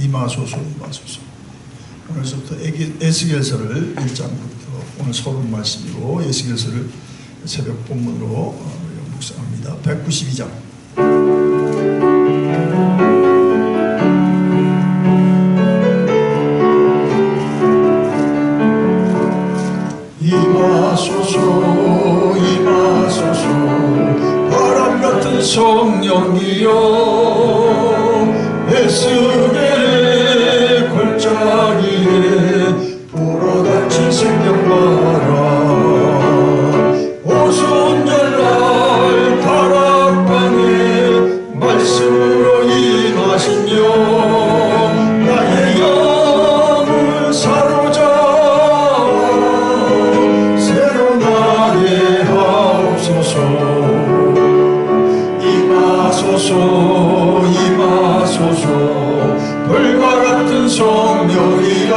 임하소서 임하소서. 오늘부터 에스겔서를 1장부터 오늘 서론 말씀으로 에스겔서를 새벽 본문으로 묵상합니다. 192장. 임하소서 임하소서 바람같은 성령이여 에스겔의 골짜기에 불어닥친 생명마라 오순절날 다락방에 말씀으로 임하시며 나의 영을 사로잡아 새로 나게 하옵소서. 임하소서 임하소서 불과 같은 성령이여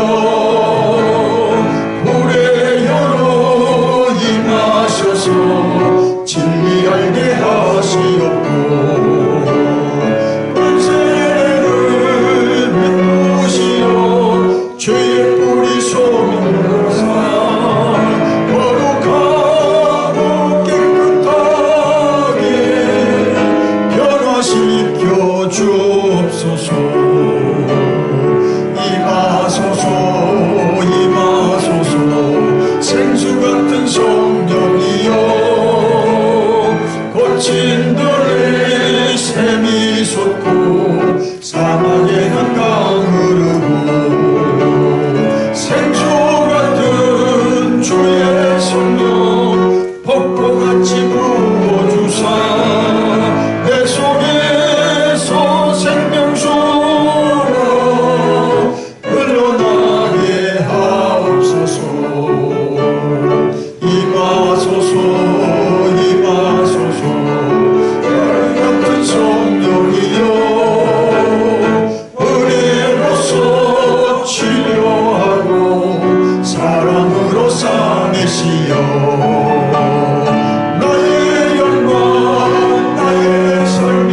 불의 혀로 임하셔서 진리 알게 하시옵고 은혜를 베푸시어 죄의 뿌리 소멸하사 거룩하고 깨끗하게 변화시켜 주옵소서. 임하소서 임하소서 생수 같은 성령이여 거친 들에 샘이 솟고 사막에는 강 흐르고 생수 같은 주의 성령 폭포같이 부어주사 내 속에서 생명수로 흘러나게 하옵소서. 임하소서 임하소서 바람 같은 성령이여 은혜로서 치료하고 사랑으로 싸매시어 나의 영광 나의 삶이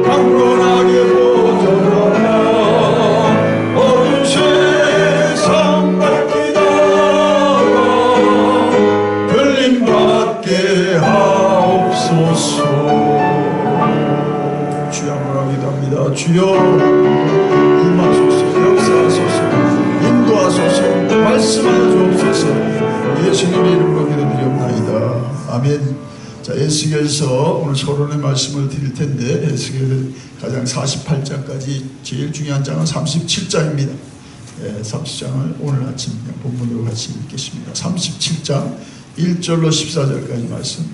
강건하게 보존하며 어두운 세상 밝히다가 들림받게 하옵소서. 주여 한번 기도합니다. 주여 임하소서 역사하소서 인도하소서 말씀하여 주옵소서. 예수님의 이름으로 기도드리옵나이다. 아멘. 자, 에스겔서 오늘 서론의 말씀을 드릴 텐데 에스겔은 가장 48장까지 제일 중요한 장은 37장입니다. 30장을 오늘 아침 그냥 본문으로 같이 읽겠습니다. 37장 1절로 14절까지 말씀.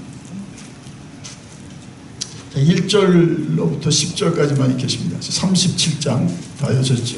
1절로부터 10절까지만 읽겠습니다. 37장 다 여셨죠?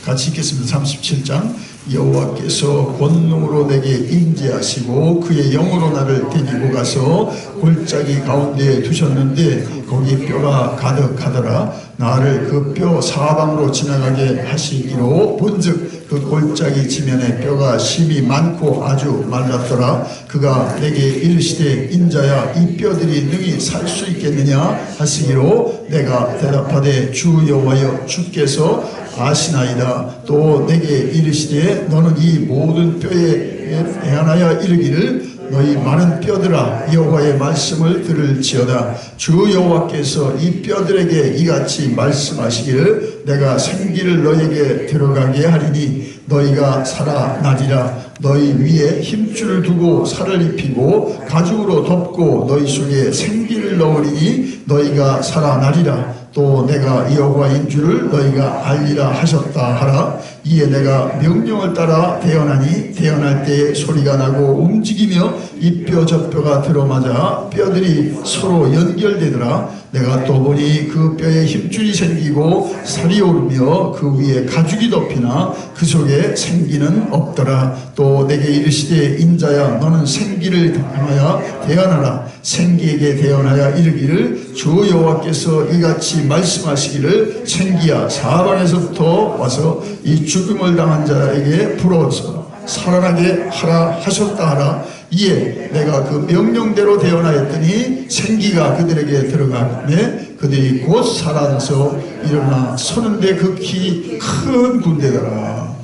같이 읽겠습니다. 37장. 여호와께서 권능으로 내게 임재하시고 그의 영으로 나를 데리고 가서 골짜기 가운데에 두셨는데 거기 뼈가 가득하더라. 나를 그 뼈 사방으로 지나가게 하시기로 본즉 그 골짜기 지면에 뼈가 심이 많고 아주 말랐더라. 그가 내게 이르시되 인자야 이 뼈들이 능히 살 수 있겠느냐 하시기로 내가 대답하되 주 여호와여 주께서 아시나이다. 또 내게 이르시되 너는 이 모든 뼈에 대하여 이르기를 너희 많은 뼈들아 여호와의 말씀을 들을지어다. 주 여호와께서 이 뼈들에게 이같이 말씀하시기를 내가 생기를 너에게 들어가게 하리니 너희가 살아나리라. 너희 위에 힘줄을 두고 살을 입히고 가죽으로 덮고 너희 속에 생기를 넣으리니 너희가 살아나리라. 또 내가 여호와인 줄을 너희가 알리라 하셨다 하라. 이에 내가 명령을 따라 태어나니 태어날 때에 소리가 나고 움직이며 이 뼈 저 뼈가 들어맞아 뼈들이 서로 연결되더라. 내가 또 보니 그 뼈에 힘줄이 생기고 살이 오르며 그 위에 가죽이 덮이나 그 속에 생기는 없더라. 또 내게 이르시되 인자야 너는 생기를 향하여 대언하라. 생기에게 대언하여 이르기를 주 여호와께서 이같이 말씀하시기를 생기야 사방에서부터 와서 이 죽음을 당한 자에게 불어서 살아나게 하라 하셨다 하라. 이에 내가 그 명령대로 대언하였더니 생기가 그들에게 들어가매 그들이 곧 살아나서 일어나 서는데 극히 큰 군대더라.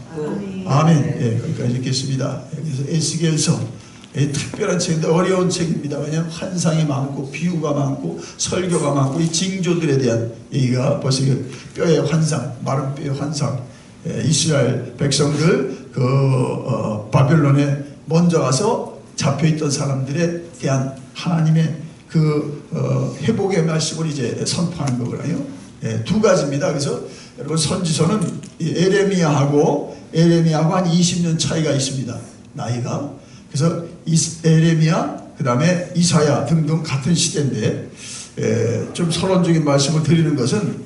아멘. 예, 거기까지 읽겠습니다. 그래서 에스겔서 특별한 책인데 어려운 책입니다. 왜냐하면 환상이 많고 비유가 많고 설교가 많고 이 징조들에 대한 얘기가 벌써 뼈의 환상, 마른 뼈의 환상, 이스라엘 백성들 바벨론에 먼저 가서 잡혀있던 사람들에 대한 하나님의 회복의 말씀을 이제 선포하는 거거든요. 두 가지입니다. 그래서 여러분 선지서는 에레미야하고 한 20년 차이가 있습니다. 나이가. 그래서 에레미야, 그 다음에 이사야 등등 같은 시대인데 좀 서론적인 말씀을 드리는 것은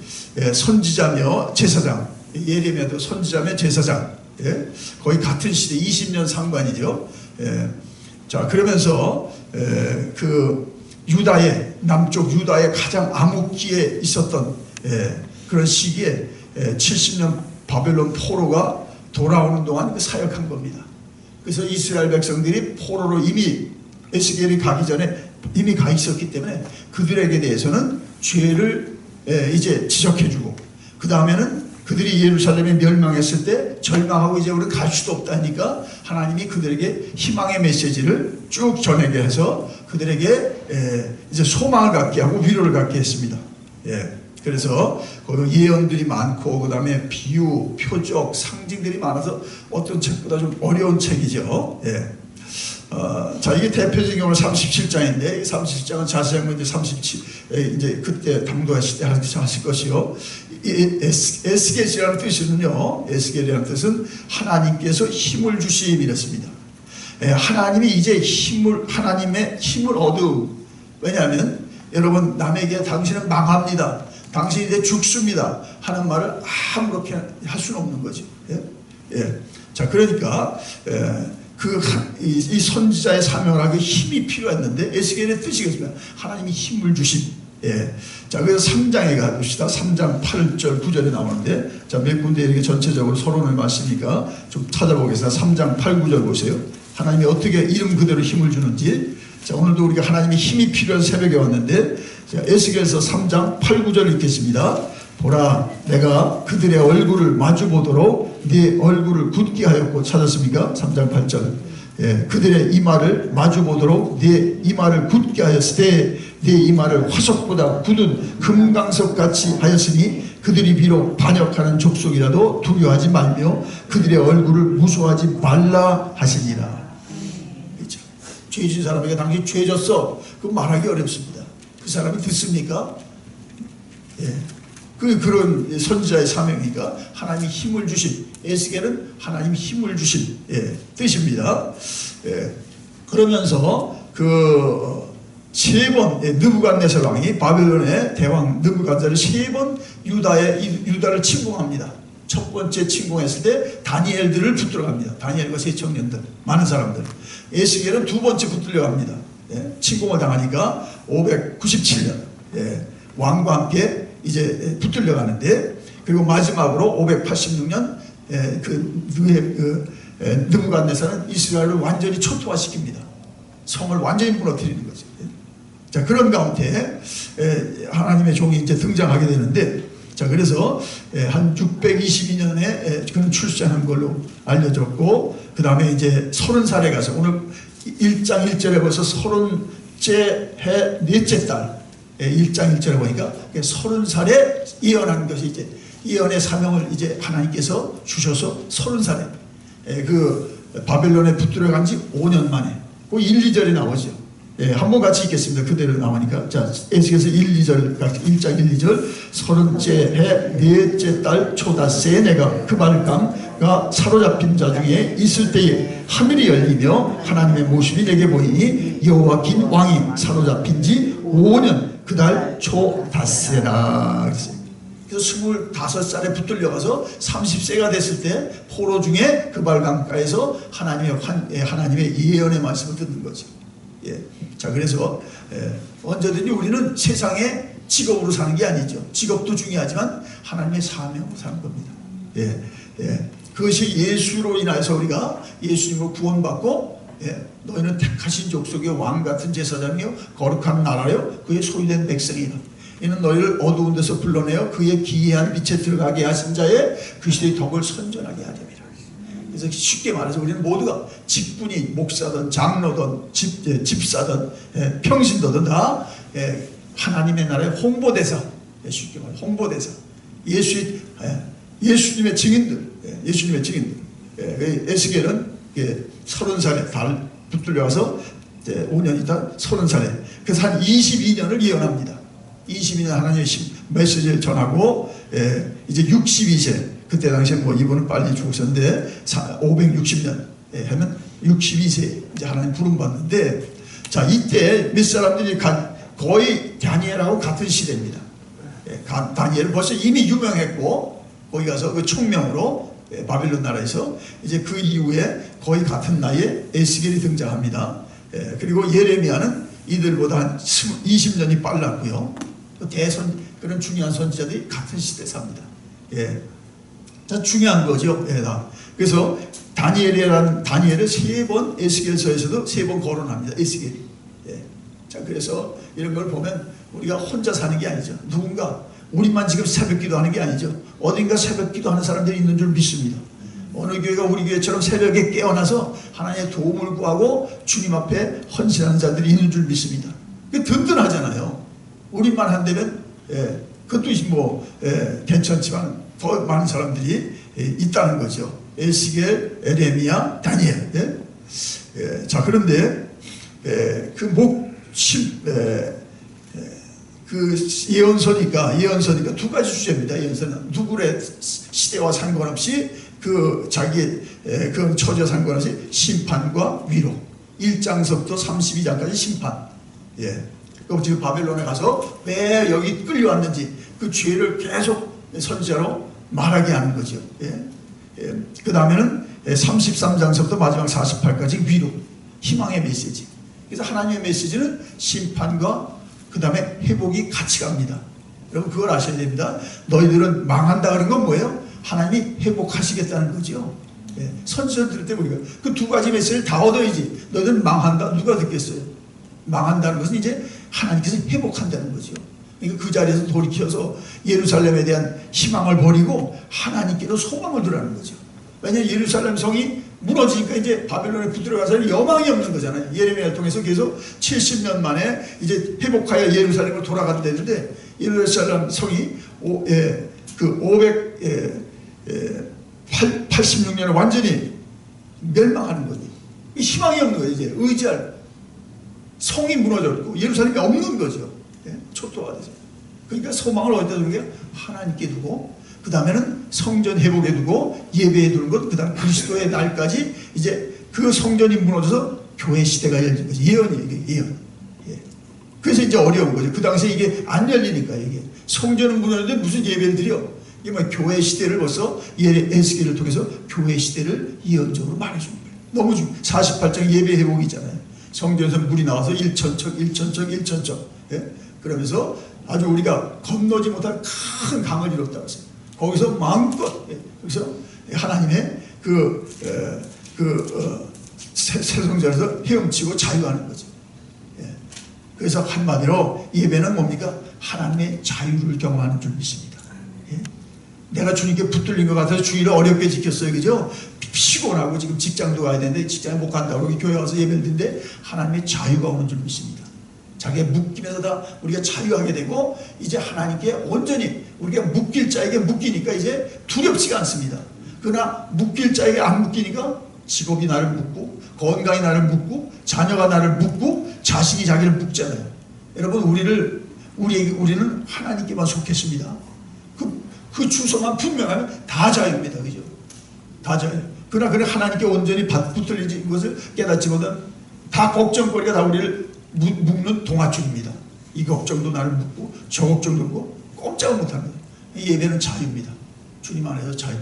선지자며 제사장, 예레미야도 선지자며 제사장, 거의 같은 시대 20년 상관이죠. 자, 그러면서 남쪽 유다의 가장 암흑기에 있었던 그런 시기에 70년 바벨론 포로가 돌아오는 동안 사역한 겁니다. 그래서 이스라엘 백성들이 포로로 이미 에스겔이 가기 전에 이미 가 있었기 때문에 그들에게 대해서는 죄를 이제 지적해주고, 그 다음에는 그들이 예루살렘에 멸망했을 때 절망하고 이제 우리는 갈 수도 없다니까 하나님이 그들에게 희망의 메시지를 쭉 전하게 해서 그들에게 이제 소망을 갖게 하고 위로를 갖게 했습니다. 그래서 예언들이 많고 그 다음에 비유, 표적, 상징들이 많아서 어떤 책보다 좀 어려운 책이죠. 자, 이게 대표적인 경우는 37장인데 37장은 자세한 건 이제 그때 당도하실 때 하실 것이요. 에스겔이라는 뜻은요, 에스겔이라는 뜻은 하나님께서 힘을 주심 이랬습니다. 하나님이 이제 하나님의 힘을 얻음. 왜냐하면 여러분, 남에게 당신은 망합니다, 당신이 이제 죽습니다 하는 말을 아무렇게 할 수는 없는 거지. 자, 그러니까 이 선지자의 사명을 하기 힘이 필요했는데 에스겔의 뜻이겠습니다. 하나님이 힘을 주심. 자, 그래서 3장에 가봅시다. 3장 8절 9절에 나오는데, 자, 몇 군데 이렇게 전체적으로 서론을 마시니까 좀 찾아보겠습니다. 3장 8, 9절 보세요. 하나님이 어떻게 이름 그대로 힘을 주는지. 자, 오늘도 우리가 하나님의 힘이 필요한 새벽에 왔는데, 자, 에스겔서 3장 8, 9절 읽겠습니다. 보라, 내가 그들의 얼굴을 마주보도록 네 얼굴을 굳게 하였고. 찾았습니까? 3장 8절. 그들의 이마를 마주보도록 네 이마를 굳게 하였을 때 네 이마를 화석보다 굳은 금강석같이 하였으니 그들이 비록 반역하는 족속이라도 두려워하지 말며 그들의 얼굴을 무서워하지 말라 하시니라. 그렇죠? 죄진 사람에게 당신 죄졌어, 그거 말하기 어렵습니다. 그 사람이 듣습니까? 그런 선지자의 사명이니까 하나님이 힘을 주신, 에스겔은 하나님이 힘을 주신 뜻입니다. 그러면서 세 번 느부갓네살 왕이 바벨론의 대왕 느부갓네살을 세 번 유다를 침공합니다. 첫 번째 침공했을 때 다니엘들을 붙들어 갑니다. 다니엘과 세 청년들, 많은 사람들. 에스겔은 두 번째 붙들려 갑니다. 침공을 당하니까 597년 왕과 함께 이제 붙들려 가는데, 그리고 마지막으로 586년 느부갓네살은 이스라엘을 완전히 초토화시킵니다. 성을 완전히 무너뜨리는 거죠. 자, 그런 가운데 하나님의 종이 이제 등장하게 되는데, 자, 그래서 한 622년에 그는 출산한 걸로 알려졌고, 그 다음에 이제 30살에 가서, 오늘 1장 1절에 벌써 30째 해 넷째 달, 1장 1절에 보니까 30살에 예언한 것이 이제 예언의 사명을 이제 하나님께서 주셔서 30살에 바벨론에 붙들어 간 지 5년 만에 1, 2절에 나오죠. 한번 같이 읽겠습니다. 그대로 나오니까. 자, 에스겔서 1장 1, 2절. 30째 해 넷째 달 초닷새에 내가 그발감과 사로잡힌 자 중에 있을 때에 하늘이 열리며 하나님의 모습이 내게 보이니 여호와긴 왕이 사로잡힌 지 5년 그달 초닷새라. 그래서 25살에 붙들려가서 30세가 됐을 때 포로 중에 그발강가에서 하나님의 예언의 말씀을 듣는 거죠. 자, 그래서 언제든지 우리는 세상에 직업으로 사는 게 아니죠. 직업도 중요하지만 하나님의 사명으로 사는 겁니다. 그것이 예수로 인해서 우리가 예수님으로 구원받고 예, 너희는 택하신 족속의 왕 같은 제사장이요 거룩한 나라요 그의 소유된 백성이라. 이는 너희를 어두운 데서 불러내어 그의 기이한 빛에 들어가게 하신 자의 그리스도의 덕을 선전하게 하렵니다. 그래서 쉽게 말해서 우리는 모두가 직분이 목사든 장로든 집사든 평신도든 다 하나님의 나라의 홍보대사, 쉽게 말해 홍보대사, 예수님의 증인들, 예수님의 증인들. 에스겔은 30살에 달 붙들려와서 5년 있다 30살에 그래서 한 22년을 예언합니다. 22년 하나님의 메시지를 전하고 이제 62세 그때 당시에 뭐 이분은 빨리 죽으셨는데 560년 하면 62세 이제 하나님 부름 받는데, 자 이때 몇 사람들이 거의 다니엘하고 같은 시대입니다. 다니엘은 벌써 이미 유명했고 거기 가서 그 총명으로 바빌론 나라에서 이제 그 이후에 거의 같은 나이에 에스겔이 등장합니다. 그리고 예레미야는 이들보다 한 20년이 빨랐고요. 그런 중요한 선지자들이 같은 시대에 삽니다. 자, 중요한 거죠. 그래서 다니엘을 3번 에스겔서에서도 3번 거론합니다. 에스겔이. 자, 그래서 이런 걸 보면 우리가 혼자 사는 게 아니죠. 누군가 우리만 지금 새벽 기도하는 게 아니죠. 어딘가 새벽 기도하는 사람들이 있는 줄 믿습니다. 어느 교회가 우리 교회처럼 새벽에 깨어나서 하나님의 도움을 구하고 주님 앞에 헌신하는 자들이 있는 줄 믿습니다. 든든하잖아요. 우리만 한다면 그것도 뭐 괜찮지만 더 많은 사람들이 있다는 거죠. 에스겔, 예레미야, 다니엘. 자, 그런데 그 예언서니까 두 가지 주제입니다. 예언서는 누구의 시대와 상관없이 그 자기의 그 처지와 상관없이 심판과 위로. 1장서부터 32장까지 심판. 그럼 지금 바벨론에 가서 왜 여기 끌려왔는지 그 죄를 계속 선지자로 말하게 하는 거죠. 그 다음에는 33장서부터 마지막 48까지 위로. 희망의 메시지. 그래서 하나님의 메시지는 심판과 그 다음에 회복이 같이 갑니다. 여러분 그걸 아셔야 됩니다. 너희들은 망한다 그런 건 뭐예요? 하나님이 회복하시겠다는 거죠. 선지자 들을 때 우리가 그 두 가지 메시지를 다 얻어야지. 너희들은 망한다. 누가 듣겠어요? 망한다는 것은 이제 하나님께서 회복한다는 거죠. 그러니까 그 자리에서 돌이켜서 예루살렘에 대한 희망을 버리고 하나님께로 소망을 두라는 거죠. 왜냐하면 예루살렘 성이 무너지니까 이제 바벨론에 붙들어가서는 여망이 없는 거잖아요. 예레미야를 통해서 계속 70년 만에 이제 회복하여 예루살렘으로 돌아간다는데 예루살렘 성이 586년에 완전히 멸망하는 거지. 희망이 없는 거예요. 이제 의지할 성이 무너졌고 예루살렘이 없는 거죠. 초토화 돼서. 그러니까 소망을 어디다 두는 게 하나님께 두고 그 다음에는 성전 회복에 두고 예배에 두는 것, 그 다음 그리스도의 날까지 이제 그 성전이 무너져서 교회 시대가 열린 거죠. 예언이에요. 이게 예언. 그래서 이제 어려운 거죠. 그 당시에 이게 안 열리니까 이게 성전은 무너졌는데 무슨 예배를 드려? 이게 뭐 교회 시대를 벌써 에스겔을 통해서 교회 시대를 예언적으로 말해주는 거예요. 너무 48장 예배 회복이 있잖아요. 성전에서 물이 나와서 1천척 그러면서 아주 우리가 건너지 못할 큰 강을 이뤘다고 했어요. 거기서 마음껏 그래서 하나님의 세성전에서 헤엄치고 자유하는 거죠. 그래서 한마디로 예배는 뭡니까? 하나님의 자유를 경험하는 줄 믿습니다. 내가 주님께 붙들린 것 같아서 주일을 어렵게 지켰어요. 그죠? 피곤하고 지금 직장도 가야 되는데 직장에 못 간다고 여기 교회 와서 예배를 드는데 하나님의 자유가 오는 줄 믿습니다. 자기의 묶임에서 다 우리가 자유하게 되고 이제 하나님께 온전히 우리가 묶일 자에게 묶이니까 이제 두렵지가 않습니다. 그러나 묶일 자에게 안 묶이니까 직업이 나를 묶고 건강이 나를 묶고 자녀가 나를 묶고 자식이 자기를 묶잖아요. 여러분 우리는 하나님께만 속했습니다. 그 주소만 분명하면 다 자유입니다. 그죠? 다 자유. 그러나 하나님께 온전히 붙들린 것을 깨닫지 못한 다 걱정거리가 다 우리를 묶는 동아줄입니다. 이 걱정도 나를 묶고 저 걱정도 묶고 꼼짝을 못합니다. 이 예배는 자유입니다. 주님 안에서 자유.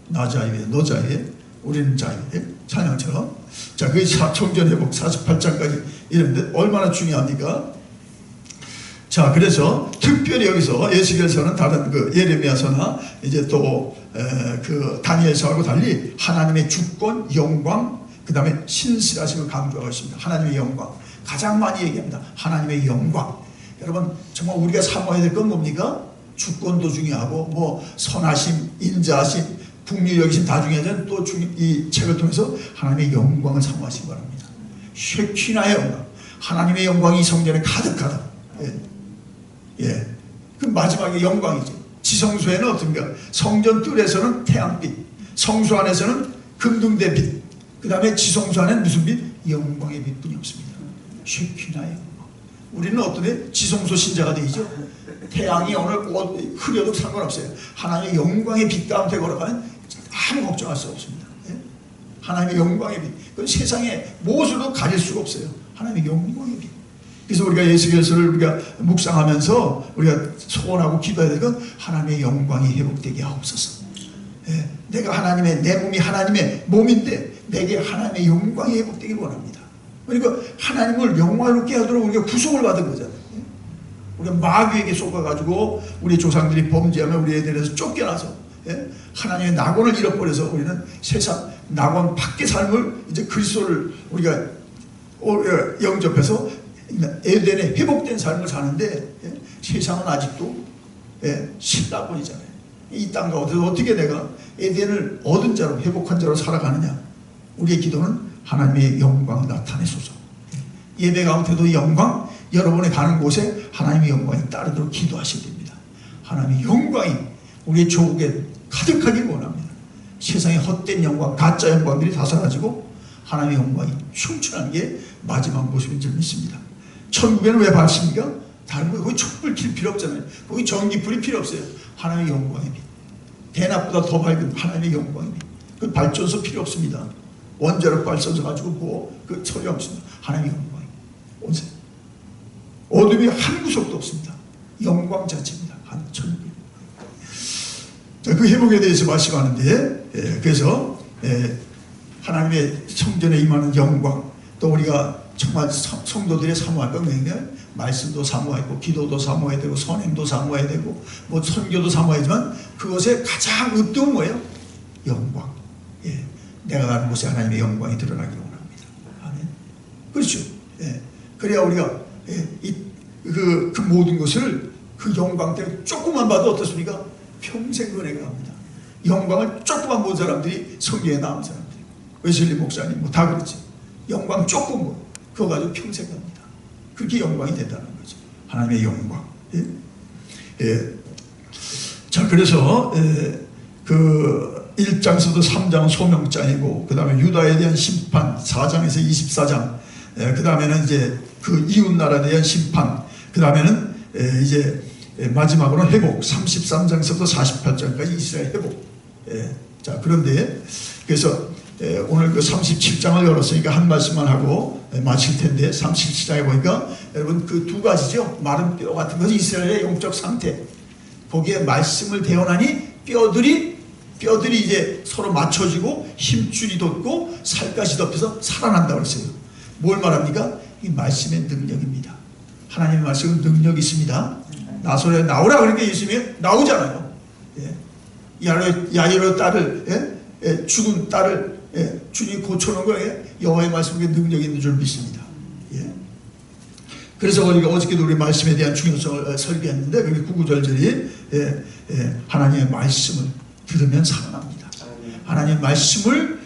나 자유에 너 자유에 우리는 자유에 찬양처럼. 자, 그 성전 회복 48장까지 이런데 얼마나 중요합니까? 자, 그래서 특별히 여기서 에스겔서는 다른 그 예레미야서나 이제 또 그 다니엘서하고 달리 하나님의 주권, 영광, 그 그 다음에 신실하심을 강조하고 있습니다. 하나님의 영광. 가장 많이 얘기합니다. 하나님의 영광. 여러분 정말 우리가 사모해야 될 건 뭡니까? 주권도 중요하고 뭐 선하심, 인자하심, 국리 여기심 다 중요하지만 또 이 책을 통해서 하나님의 영광을 사모하시기 바랍니다. 쉐키나의 영광. 하나님의 영광이 성전에 가득하다. 예. 그 마지막에 영광이죠. 지성소에는 어떤가? 성전 뜰에서는 태양빛, 성소 안에서는 금등대 빛, 그 다음에 지성소 안에는 무슨 빛? 영광의 빛뿐이 없습니다. 쉐키나의 영광. 우리는 어떠네? 지성소 신자가 되죠. 태양이 오늘 흐려도 상관없어요. 하나님의 영광의 빛 가운데 걸어가면 아무 걱정할 수 없습니다. 예? 하나님의 영광의 빛. 그건 세상에 무엇으로도 가릴 수가 없어요. 하나님의 영광의 빛. 그래서 우리가 예수께서를 우리가 묵상하면서 우리가 소원하고 기도해야 될 건 하나님의 영광이 회복되게 하옵소서. 예? 내가 하나님의, 내 몸이 하나님의 몸인데 내게 하나님의 영광이 회복되기를 원합니다. 그러니까 하나님을 영광롭게 하도록 우리가 구속을 받은 거잖아요. 예? 우리가 마귀에게 속아가지고 우리 조상들이 범죄하면 우리 애들에서 쫓겨나서 예? 하나님의 낙원을 잃어버려서 우리는 세상 낙원 밖의 삶을 이제 그리스도를 우리가 영접해서 에덴의 회복된 삶을 사는데 예? 세상은 아직도 예? 신라본이잖아요. 이 땅 가운데서 어떻게 내가 에덴을 얻은 자로 회복한 자로 살아가느냐. 우리의 기도는 하나님의 영광 나타내소서. 예배 가운데도 영광, 여러분이 가는 곳에 하나님의 영광이 따르도록 기도하셔야 됩니다. 하나님의 영광이 우리의 조국에 가득하길 원합니다. 세상의 헛된 영광, 가짜 영광들이 다 사라지고 하나님의 영광이 충천한 게 마지막 모습인 줄 믿습니다. 천국에는 왜 밝습니까? 다른 거 거기 촛불 킬 필요 없잖아요. 거기 전기불이 필요 없어요. 하나님의 영광의 빛. 대낮보다 더 밝은 하나님의 영광의 빛. 그 발전소 필요 없습니다. 원자력 발전소 가지고 뭐 소용 없습니다. 하나님의 영광이 온세. 어둠이 한 구석도 없습니다. 영광 자체입니다. 한 천국. 자, 그 회복에 대해서 말씀하는데 그래서 하나님의 성전에 임하는 영광, 또 우리가 정말 성도들의 사모할 건 굉장히 말씀도 사모해야 되고 기도도 사모해야 되고 선행도 사모해야 되고 뭐 선교도 사모해야 되지만 그것의 가장 읍등은 뭐예요? 영광. 예. 내가 가는 곳에 하나님의 영광이 드러나기를 원합니다. 아멘. 그렇죠. 예. 그래야 우리가 그 모든 것을 그 영광 때문에 조금만 봐도 어떻습니까? 평생 은혜가 갑니다. 영광을 조금만 본 사람들이 성경에 나온 사람들이 웨슬리 목사님 뭐 다 그렇지. 영광 조금 뭐 그거 가지고 평생 갑니다. 그렇게 영광이 된다는 거죠. 하나님의 영광. 예. 예. 자, 그래서 그 1장서도 3장은 소명장이고 그 다음에 유다에 대한 심판 4장에서 24장 그 다음에는 이제 그 이웃나라에 대한 심판 그 다음에는 이제 마지막으로 회복 33장에서부터 48장까지 이스라엘 회복. 자, 그런데 그래서 오늘 그 37장을 열었으니까 한 말씀만 하고 마칠 텐데 37장에 보니까 여러분 그 두 가지죠. 마른 뼈 같은 것은 이스라엘의 영적 상태. 거기에 말씀을 대언하니 뼈들이 이제 서로 맞춰지고 힘줄이 돋고 살갗이 덮여서 살아난다고 그랬어요. 뭘 말합니까? 이 말씀의 능력입니다. 하나님의 말씀은 능력이 있습니다. 나소리에 나오라 그러니까 예수님이 나오잖아요. 야이로 딸을 죽은 딸을 주님이 고쳐놓은 거에 여호와의 말씀에 능력이 있는 줄 믿습니다. 그래서 우리가 어저께도 우리 말씀에 대한 중요성을 설계했는데 거기 구구절절히 하나님의 말씀을 들으면 살아납니다. 하나님의 말씀을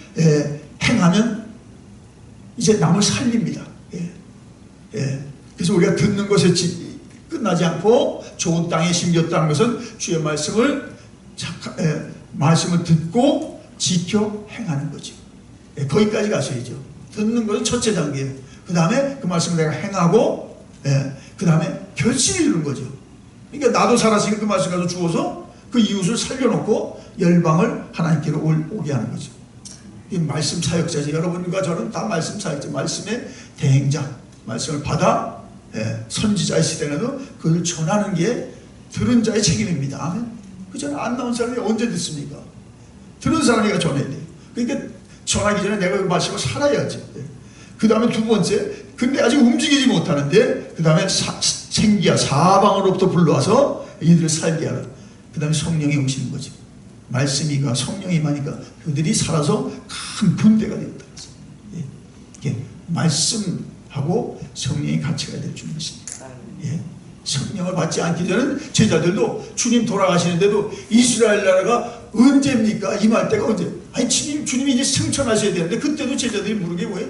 행하면 이제 남을 살립니다. 그래서 우리가 듣는 것에 끝나지 않고 좋은 땅에 심겼다는 것은 주의 말씀을 듣고 지켜 행하는 거죠. 거기까지 가셔야죠. 듣는 것은 첫째 단계예요. 그 다음에 그 말씀을 내가 행하고 그 다음에 결심이 이루는 거죠. 그러니까 나도 살았으니까 그 말씀 가서 주어서 그 이웃을 살려놓고 열방을 하나님께로 오게 하는 거죠. 이 말씀 사역자지. 여러분과 저는 다 말씀 사역자, 말씀의 대행자. 말씀을 받아 선지자의 시대에도 그걸 전하는 게 들은 자의 책임입니다. 아멘. 그 전에 안 나온 사람이 언제 듣습니까? 들은 사람이 전해야 돼요. 그러니까 전하기 전에 내가 그 말씀을 살아야지. 그 다음에 두 번째, 근데 아직 움직이지 못하는데 그 다음에 생기야 사방으로부터 불러와서 이들을 살게 하라. 그 다음에 성령이 오시는 거지. 말씀이가 성령이 임하니까 그들이 살아서 큰 군대가 되었다. 이렇게 말씀하고 성령이 같이 가야 될 줄인 것입니다. 예. 성령을 받지 않기 전에는 제자들도 주님 돌아가시는데도 이스라엘 나라가 언제입니까? 임할 때가 언제? 아니 주님이 이제 승천하셔야 되는데 그때도 제자들이 물은 뭐예요?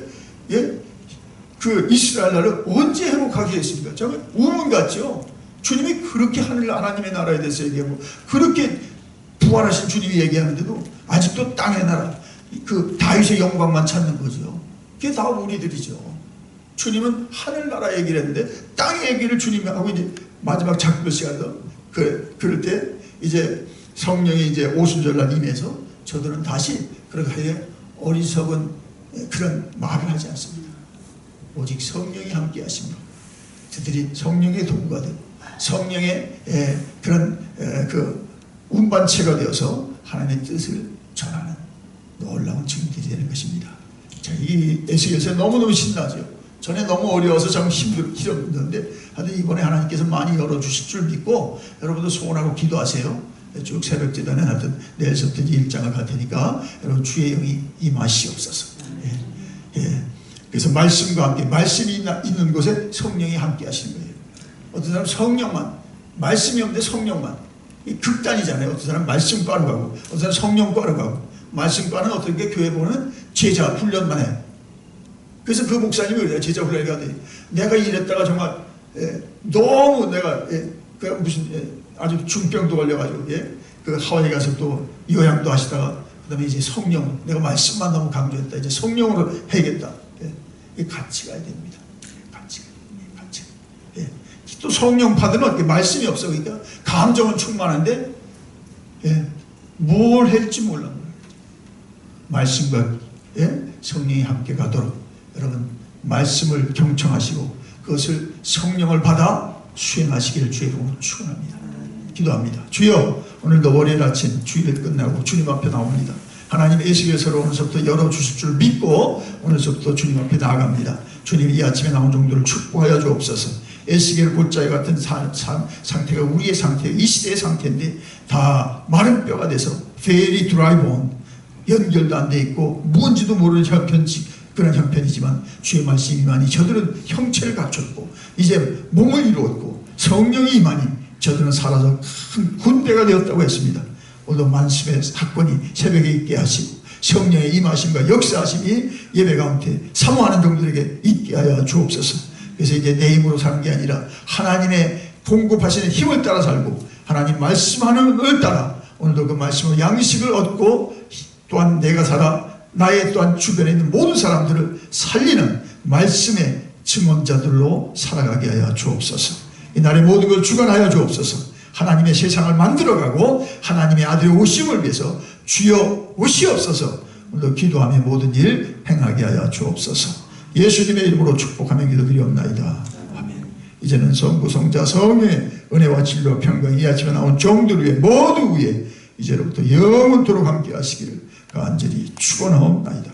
예? 그 이스라엘 나라를 언제 회복하겠습니까? 정말 우문 같죠? 주님이 그렇게 하나님의 나라에 대해서 얘기하고 그렇게 부활하신 주님이 얘기하는데도 아직도 땅의 나라, 그 다윗의 영광만 찾는 거죠. 그게 다 우리들이죠. 주님은 하늘나라 얘기를 했는데 땅의 얘기를 주님이 하고 이제 마지막 작별 시간에서 그럴 때 이제 성령이 이제 오순절날 임해서 저들은 다시 그렇게 어리석은 그런 말을 하지 않습니다. 오직 성령이 함께 하십니다. 저들이 성령의 도구가 되고 성령의 그런 그 운반체가 되어서 하나님의 뜻을 전하는 놀라운 증인들이 되는 것입니다. 자, 이 에스겔서에 너무너무 신나죠. 전에 너무 어려워서 참 힘들었는데 하여튼 이번에 하나님께서 많이 열어주실 줄 믿고 여러분도 소원하고 기도하세요. 쭉 새벽제단에 하여튼 내일서부터 1장을 갈 테니까 여러분 주의 영이 임하시옵소서. 예. 예. 그래서 말씀과 함께 말씀이 있는 곳에 성령이 함께 하시는 거예요. 어떤 사람은 성령만, 말씀이 없는데 성령만. 극단이잖아요. 어떤 사람은 말씀과로 가고 어떤 사람은 성령과로 가고. 말씀과는 어떻게 교회 보면 제자 훈련만 해. 그래서 그 목사님이 그래요. 제자 훈련이 가더니 내가 이랬다가 정말 너무 내가 그 무슨 아주 중병도 걸려가지고 그 하와이 가서 또 요양도 하시다가 그다음에 이제 성령, 내가 말씀만 너무 강조했다. 이제 성령으로 해야겠다. 같이 가야 됩니다. 같이. 또 성령 받으면 어떻게 말씀이 없어. 그러니까 감정은 충만한데 뭘 할지 몰라. 말씀과 성령이 함께 가도록 여러분 말씀을 경청하시고 그것을 성령을 받아 수행하시기를 주의 이름으로 축원합니다. 기도합니다. 주여, 오늘도 월요일 아침 주일을 끝나고 주님 앞에 나옵니다. 하나님 에스겔서로 오늘서부터 열어주실 줄 믿고 오늘서부터 주님 앞에 나아갑니다. 주님, 이 아침에 나온 종들을 축복하여 주옵소서. 에스겔 골짜기 같은 상태가 우리의 상태, 이 시대의 상태인데 다 마른 뼈가 돼서 very dry bone, 연결도 안 돼 있고 뭔지도 모르는 그런 형편이지만 주의 말씀이 임하니 저들은 형체를 갖췄고 이제 몸을 이루었고 성령이 임하니 저들은 살아서 큰 군대가 되었다고 했습니다. 오늘도 말씀의 사건이 새벽에 있게 하시고 성령의 임하심과 역사하심이 예배 가운데 사모하는 종들에게 있게 하여 주옵소서. 그래서 이제 내 힘으로 사는 게 아니라 하나님의 공급하시는 힘을 따라 살고 하나님 말씀하는 걸 따라 오늘도 그 말씀으로 양식을 얻고 또한 내가 살아 나의 또한 주변에 있는 모든 사람들을 살리는 말씀의 증언자들로 살아가게 하여 주옵소서. 이날의 모든 걸 주관하여 주옵소서. 하나님의 세상을 만들어가고 하나님의 아들의 오심을 위해서 주여 오시옵소서. 오늘도 기도하며 모든 일 행하게 하여 주옵소서. 예수님의 이름으로 축복하며 기도드리옵나이다. 아멘. 이제는 성부 성자 성령의 은혜와 진리와 평강이 이 아침에 나온 종들 위에 모두 위에 이제로부터 영원토록 함께 하시기를 간절히 축원하옵나이다.